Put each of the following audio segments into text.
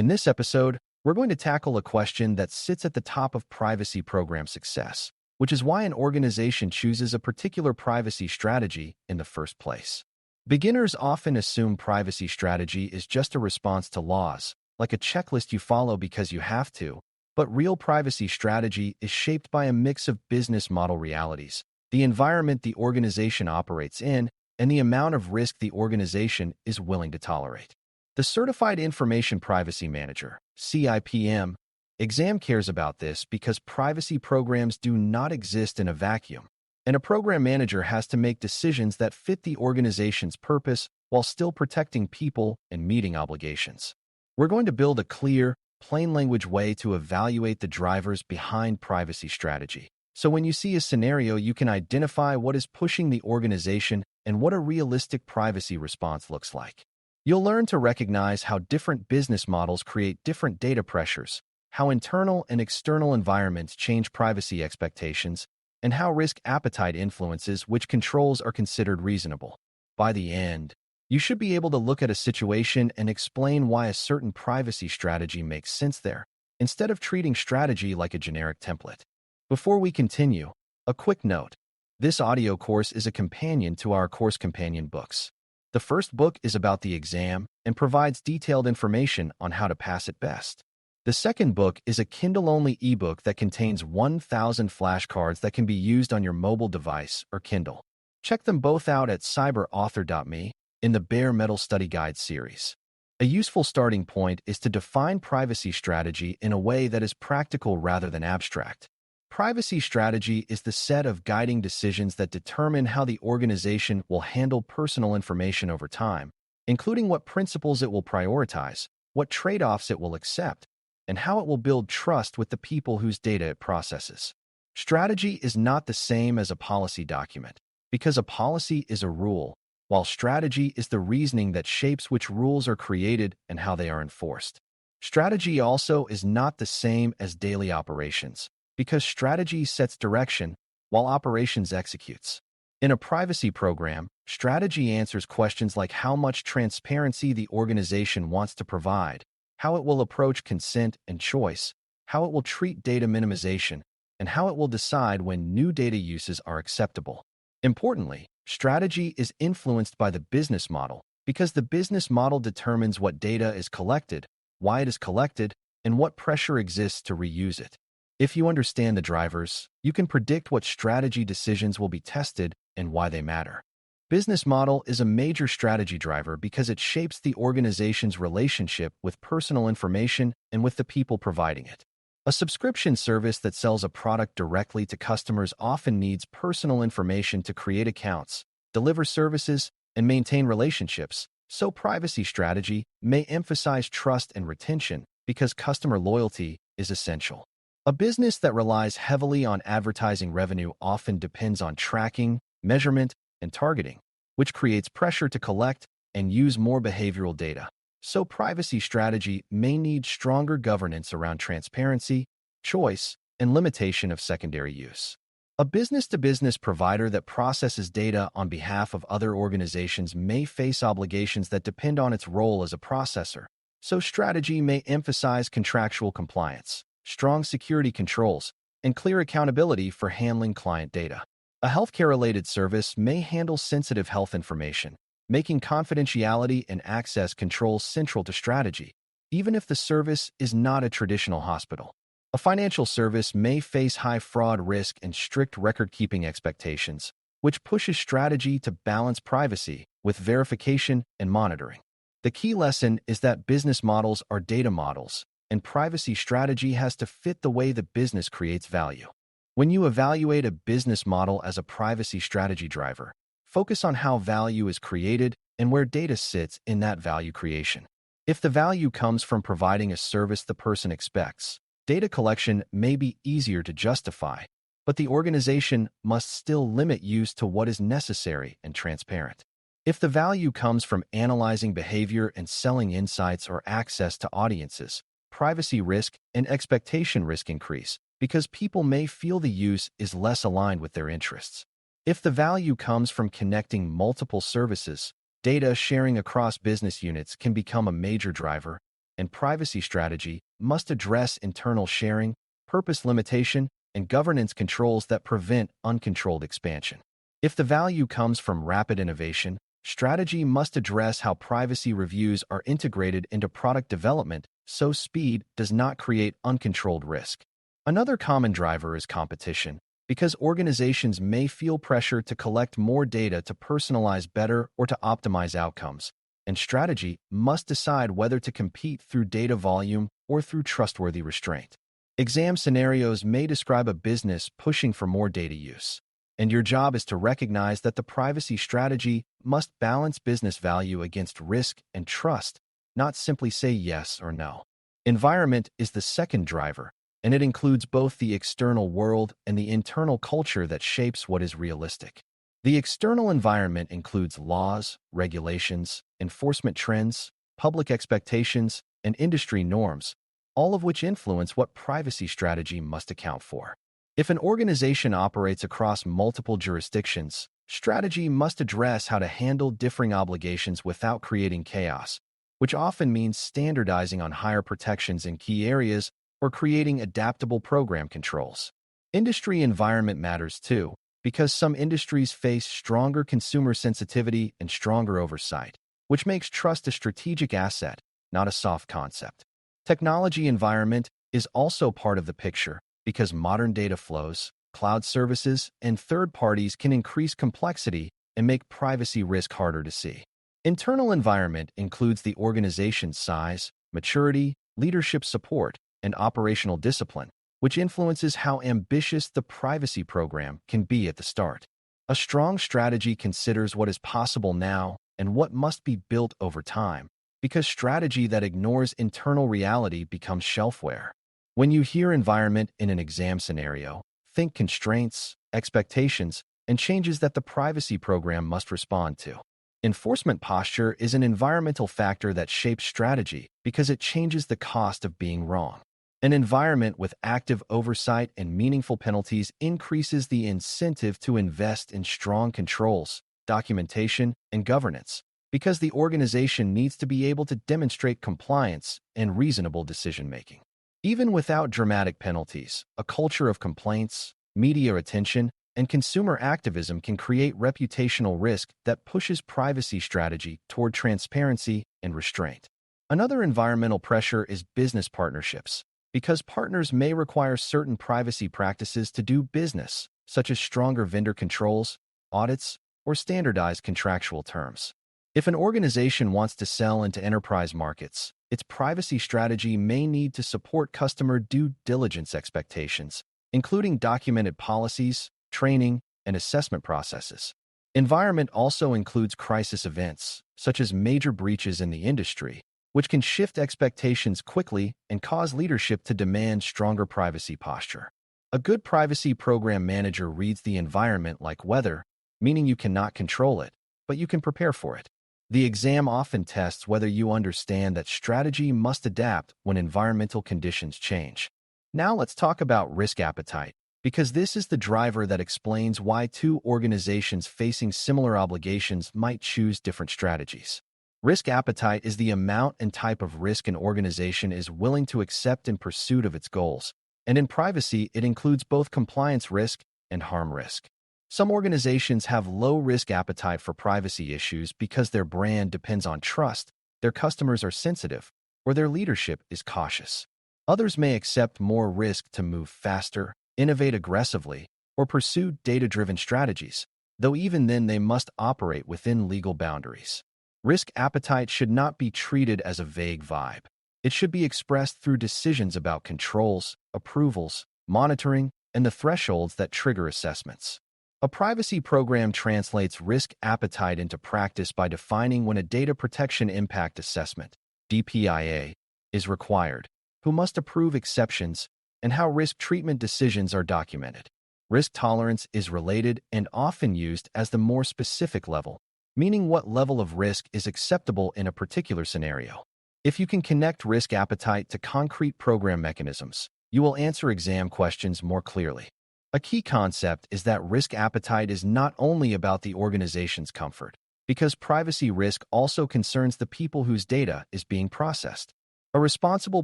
In this episode, we're going to tackle a question that sits at the top of privacy program success, which is why an organization chooses a particular privacy strategy in the first place. Beginners often assume privacy strategy is just a response to laws, like a checklist you follow because you have to, but real privacy strategy is shaped by a mix of business model realities, the environment the organization operates in, and the amount of risk the organization is willing to tolerate. The Certified Information Privacy Manager, CIPM, exam cares about this because privacy programs do not exist in a vacuum, and a program manager has to make decisions that fit the organization's purpose while still protecting people and meeting obligations. We're going to build a clear, plain language way to evaluate the drivers behind privacy strategy. So when you see a scenario, you can identify what is pushing the organization and what a realistic privacy response looks like. You'll learn to recognize how different business models create different data pressures, how internal and external environments change privacy expectations, and how risk appetite influences which controls are considered reasonable. By the end, you should be able to look at a situation and explain why a certain privacy strategy makes sense there, instead of treating strategy like a generic template. Before we continue, a quick note. This audio course is a companion to our course companion books. The first book is about the exam and provides detailed information on how to pass it best. The second book is a Kindle-only ebook that contains 1,000 flashcards that can be used on your mobile device or Kindle. Check them both out at cyber.author.me in the Bare Metal Study Guide series. A useful starting point is to define privacy strategy in a way that is practical rather than abstract. Privacy strategy is the set of guiding decisions that determine how the organization will handle personal information over time, including what principles it will prioritize, what trade-offs it will accept, and how it will build trust with the people whose data it processes. Strategy is not the same as a policy document, because a policy is a rule, while strategy is the reasoning that shapes which rules are created and how they are enforced. Strategy also is not the same as daily operations, because strategy sets direction while operations executes. In a privacy program, strategy answers questions like how much transparency the organization wants to provide, how it will approach consent and choice, how it will treat data minimization, and how it will decide when new data uses are acceptable. Importantly, strategy is influenced by the business model because the business model determines what data is collected, why it is collected, and what pressure exists to reuse it. If you understand the drivers, you can predict what strategy decisions will be tested and why they matter. Business model is a major strategy driver because it shapes the organization's relationship with personal information and with the people providing it. A subscription service that sells a product directly to customers often needs personal information to create accounts, deliver services, and maintain relationships, so privacy strategy may emphasize trust and retention because customer loyalty is essential. A business that relies heavily on advertising revenue often depends on tracking, measurement, and targeting, which creates pressure to collect and use more behavioral data. So privacy strategy may need stronger governance around transparency, choice, and limitation of secondary use. A business-to-business provider that processes data on behalf of other organizations may face obligations that depend on its role as a processor, so strategy may emphasize contractual compliance, strong security controls, and clear accountability for handling client data. A healthcare-related service may handle sensitive health information, making confidentiality and access controls central to strategy, even if the service is not a traditional hospital. A financial service may face high fraud risk and strict record-keeping expectations, which pushes strategy to balance privacy with verification and monitoring. The key lesson is that business models are data models, and privacy strategy has to fit the way the business creates value. When you evaluate a business model as a privacy strategy driver, focus on how value is created and where data sits in that value creation. If the value comes from providing a service the person expects, data collection may be easier to justify, but the organization must still limit use to what is necessary and transparent. If the value comes from analyzing behavior and selling insights or access to audiences, privacy risk and expectation risk increase because people may feel the use is less aligned with their interests. If the value comes from connecting multiple services, data sharing across business units can become a major driver, and privacy strategy must address internal sharing, purpose limitation, and governance controls that prevent uncontrolled expansion. If the value comes from rapid innovation, strategy must address how privacy reviews are integrated into product development so speed does not create uncontrolled risk. Another common driver is competition, because organizations may feel pressure to collect more data to personalize better or to optimize outcomes, and strategy must decide whether to compete through data volume or through trustworthy restraint. Exam scenarios may describe a business pushing for more data use, and your job is to recognize that the privacy strategy must balance business value against risk and trust, not simply say yes or no. Environment is the second driver, and it includes both the external world and the internal culture that shapes what is realistic. The external environment includes laws, regulations, enforcement trends, public expectations, and industry norms, all of which influence what privacy strategy must account for. If an organization operates across multiple jurisdictions, strategy must address how to handle differing obligations without creating chaos, which often means standardizing on higher protections in key areas or creating adaptable program controls. Industry environment matters too, because some industries face stronger consumer sensitivity and stronger oversight, which makes trust a strategic asset, not a soft concept. Technology environment is also part of the picture because modern data flows, cloud services, and third parties can increase complexity and make privacy risk harder to see. Internal environment includes the organization's size, maturity, leadership support, and operational discipline, which influences how ambitious the privacy program can be at the start. A strong strategy considers what is possible now and what must be built over time, because strategy that ignores internal reality becomes shelfware. When you hear environment in an exam scenario, think constraints, expectations, and changes that the privacy program must respond to. Enforcement posture is an environmental factor that shapes strategy because it changes the cost of being wrong. An environment with active oversight and meaningful penalties increases the incentive to invest in strong controls, documentation, and governance, because the organization needs to be able to demonstrate compliance and reasonable decision-making. Even without dramatic penalties, a culture of complaints, media attention, and consumer activism can create reputational risk that pushes privacy strategy toward transparency and restraint. Another environmental pressure is business partnerships, because partners may require certain privacy practices to do business, such as stronger vendor controls, audits, or standardized contractual terms. If an organization wants to sell into enterprise markets, its privacy strategy may need to support customer due diligence expectations, including documented policies, training, and assessment processes. Environment also includes crisis events, such as major breaches in the industry, which can shift expectations quickly and cause leadership to demand stronger privacy posture. A good privacy program manager reads the environment like weather, meaning you cannot control it, but you can prepare for it. The exam often tests whether you understand that strategy must adapt when environmental conditions change. Now let's talk about risk appetite, because this is the driver that explains why two organizations facing similar obligations might choose different strategies. Risk appetite is the amount and type of risk an organization is willing to accept in pursuit of its goals, and in privacy, it includes both compliance risk and harm risk. Some organizations have low risk appetite for privacy issues because their brand depends on trust, their customers are sensitive, or their leadership is cautious. Others may accept more risk to move faster, innovate aggressively, or pursue data-driven strategies, though even then they must operate within legal boundaries. Risk appetite should not be treated as a vague vibe. It should be expressed through decisions about controls, approvals, monitoring, and the thresholds that trigger assessments. A privacy program translates risk appetite into practice by defining when a data protection impact assessment, DPIA, is required, who must approve exceptions, and how risk treatment decisions are documented. Risk tolerance is related and often used as the more specific level, meaning what level of risk is acceptable in a particular scenario. If you can connect risk appetite to concrete program mechanisms, you will answer exam questions more clearly. A key concept is that risk appetite is not only about the organization's comfort, because privacy risk also concerns the people whose data is being processed. A responsible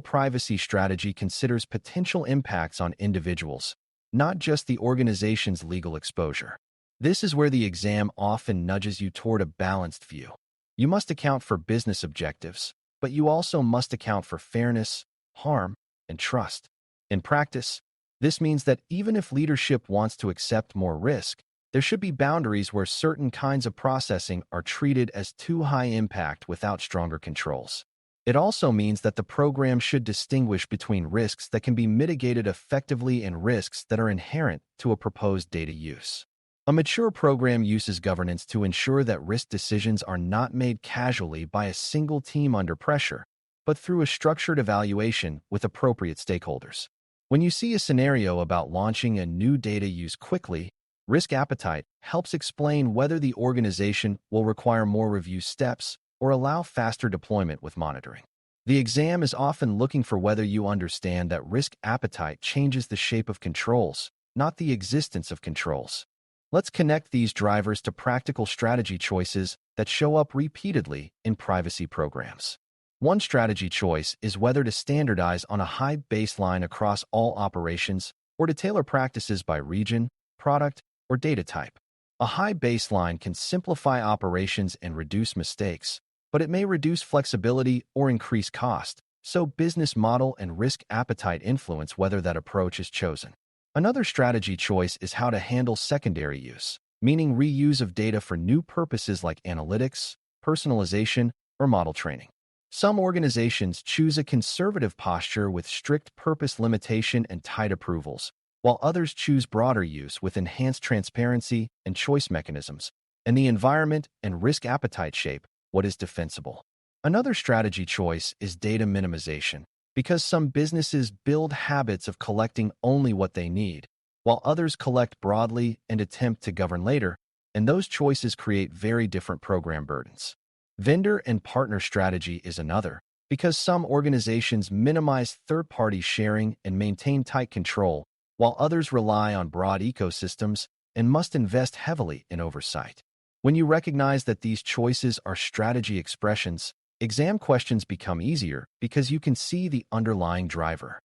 privacy strategy considers potential impacts on individuals, not just the organization's legal exposure. This is where the exam often nudges you toward a balanced view. You must account for business objectives, but you also must account for fairness, harm, and trust. In practice, this means that even if leadership wants to accept more risk, there should be boundaries where certain kinds of processing are treated as too high impact without stronger controls. It also means that the program should distinguish between risks that can be mitigated effectively and risks that are inherent to a proposed data use. A mature program uses governance to ensure that risk decisions are not made casually by a single team under pressure, but through a structured evaluation with appropriate stakeholders. When you see a scenario about launching a new data use quickly, risk appetite helps explain whether the organization will require more review steps or allow faster deployment with monitoring. The exam is often looking for whether you understand that risk appetite changes the shape of controls, not the existence of controls. Let's connect these drivers to practical strategy choices that show up repeatedly in privacy programs. One strategy choice is whether to standardize on a high baseline across all operations or to tailor practices by region, product, or data type. A high baseline can simplify operations and reduce mistakes, but it may reduce flexibility or increase cost, so business model and risk appetite influence whether that approach is chosen. Another strategy choice is how to handle secondary use, meaning reuse of data for new purposes like analytics, personalization, or model training. Some organizations choose a conservative posture with strict purpose limitation and tight approvals, while others choose broader use with enhanced transparency and choice mechanisms, and the environment and risk appetite shape what is defensible. Another strategy choice is data minimization, because some businesses build habits of collecting only what they need, while others collect broadly and attempt to govern later, and those choices create very different program burdens. Vendor and partner strategy is another, because some organizations minimize third-party sharing and maintain tight control, while others rely on broad ecosystems and must invest heavily in oversight. When you recognize that these choices are strategy expressions, exam questions become easier because you can see the underlying driver.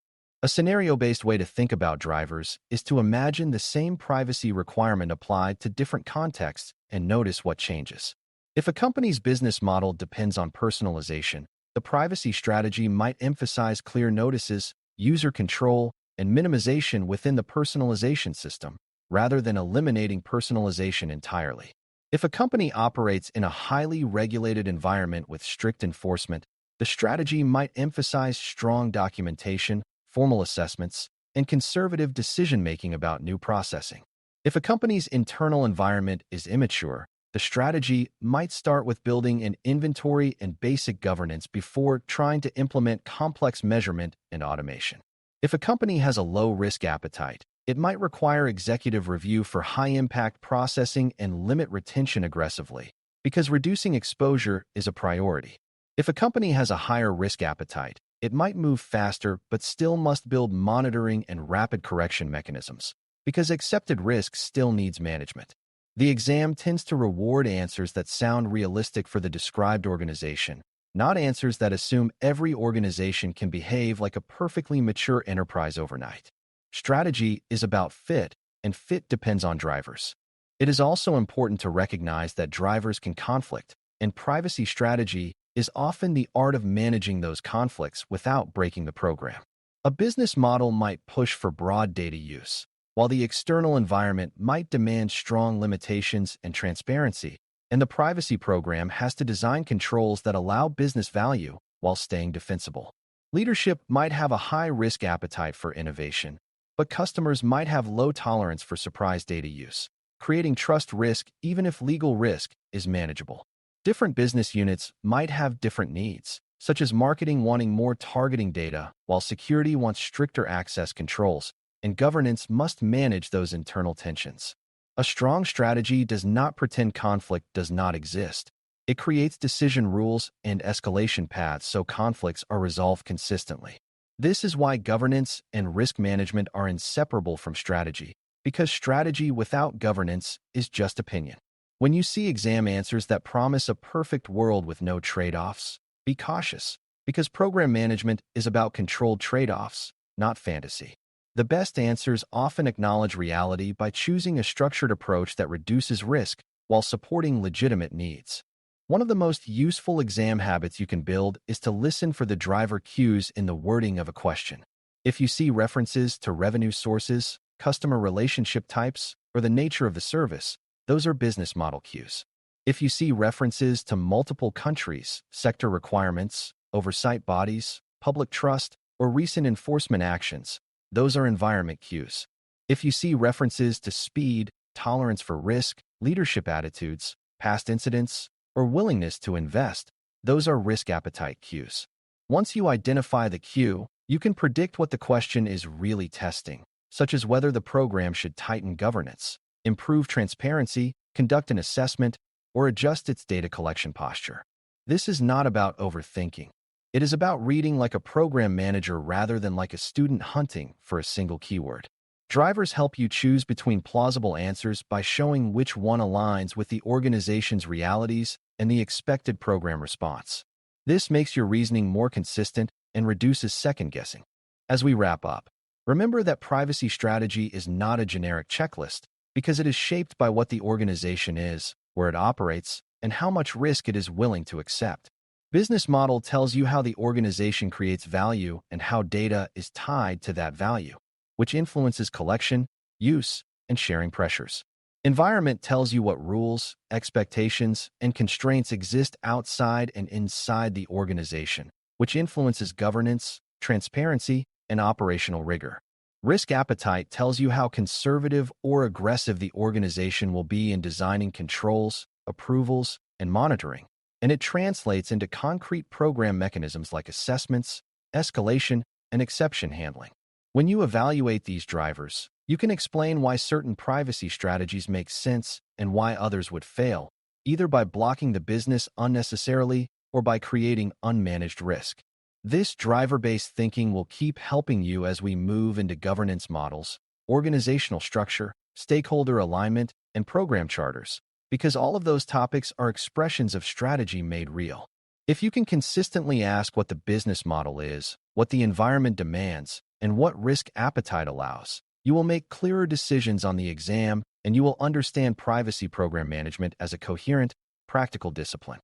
A scenario-based way to think about drivers is to imagine the same privacy requirement applied to different contexts and notice what changes. If a company's business model depends on personalization, the privacy strategy might emphasize clear notices, user control, and minimization within the personalization system, rather than eliminating personalization entirely. If a company operates in a highly regulated environment with strict enforcement, the strategy might emphasize strong documentation, formal assessments, and conservative decision-making about new processing. If a company's internal environment is immature, the strategy might start with building an inventory and basic governance before trying to implement complex measurement and automation. If a company has a low-risk appetite, it might require executive review for high-impact processing and limit retention aggressively, because reducing exposure is a priority. If a company has a higher risk appetite, it might move faster but still must build monitoring and rapid correction mechanisms, because accepted risk still needs management. The exam tends to reward answers that sound realistic for the described organization, not answers that assume every organization can behave like a perfectly mature enterprise overnight. Strategy is about fit, and fit depends on drivers. It is also important to recognize that drivers can conflict, and privacy strategy is often the art of managing those conflicts without breaking the program. A business model might push for broad data use, while the external environment might demand strong limitations and transparency, and the privacy program has to design controls that allow business value while staying defensible. Leadership might have a high risk appetite for innovation, but customers might have low tolerance for surprise data use, creating trust risk even if legal risk is manageable. Different business units might have different needs, such as marketing wanting more targeting data, while security wants stricter access controls, and governance must manage those internal tensions. A strong strategy does not pretend conflict does not exist. It creates decision rules and escalation paths so conflicts are resolved consistently. This is why governance and risk management are inseparable from strategy, because strategy without governance is just opinion. When you see exam answers that promise a perfect world with no trade-offs, be cautious. Because program management is about controlled trade-offs, not fantasy. The best answers often acknowledge reality by choosing a structured approach that reduces risk while supporting legitimate needs. One of the most useful exam habits you can build is to listen for the driver cues in the wording of a question. If you see references to revenue sources, customer relationship types, or the nature of the service, those are business model cues. If you see references to multiple countries, sector requirements, oversight bodies, public trust, or recent enforcement actions, those are environment cues. If you see references to speed, tolerance for risk, leadership attitudes, past incidents, or willingness to invest, those are risk appetite cues. Once you identify the cue, you can predict what the question is really testing, such as whether the program should tighten governance, improve transparency, conduct an assessment, or adjust its data collection posture. This is not about overthinking. It is about reading like a program manager rather than like a student hunting for a single keyword. Drivers help you choose between plausible answers by showing which one aligns with the organization's realities and the expected program response. This makes your reasoning more consistent and reduces second-guessing. As we wrap up, remember that privacy strategy is not a generic checklist because it is shaped by what the organization is, where it operates, and how much risk it is willing to accept. Business model tells you how the organization creates value and how data is tied to that value, which influences collection, use, and sharing pressures. Environment tells you what rules, expectations, and constraints exist outside and inside the organization, which influences governance, transparency, and operational rigor. Risk appetite tells you how conservative or aggressive the organization will be in designing controls, approvals, and monitoring, and it translates into concrete program mechanisms like assessments, escalation, and exception handling. When you evaluate these drivers, you can explain why certain privacy strategies make sense and why others would fail, either by blocking the business unnecessarily or by creating unmanaged risk. This driver-based thinking will keep helping you as we move into governance models, organizational structure, stakeholder alignment, and program charters, because all of those topics are expressions of strategy made real. If you can consistently ask what the business model is, what the environment demands, and what risk appetite allows, you will make clearer decisions on the exam, and you will understand privacy program management as a coherent, practical discipline.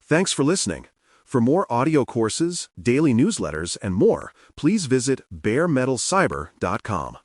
Thanks for listening. For more audio courses, daily newsletters, and more, please visit DailyCyber.News.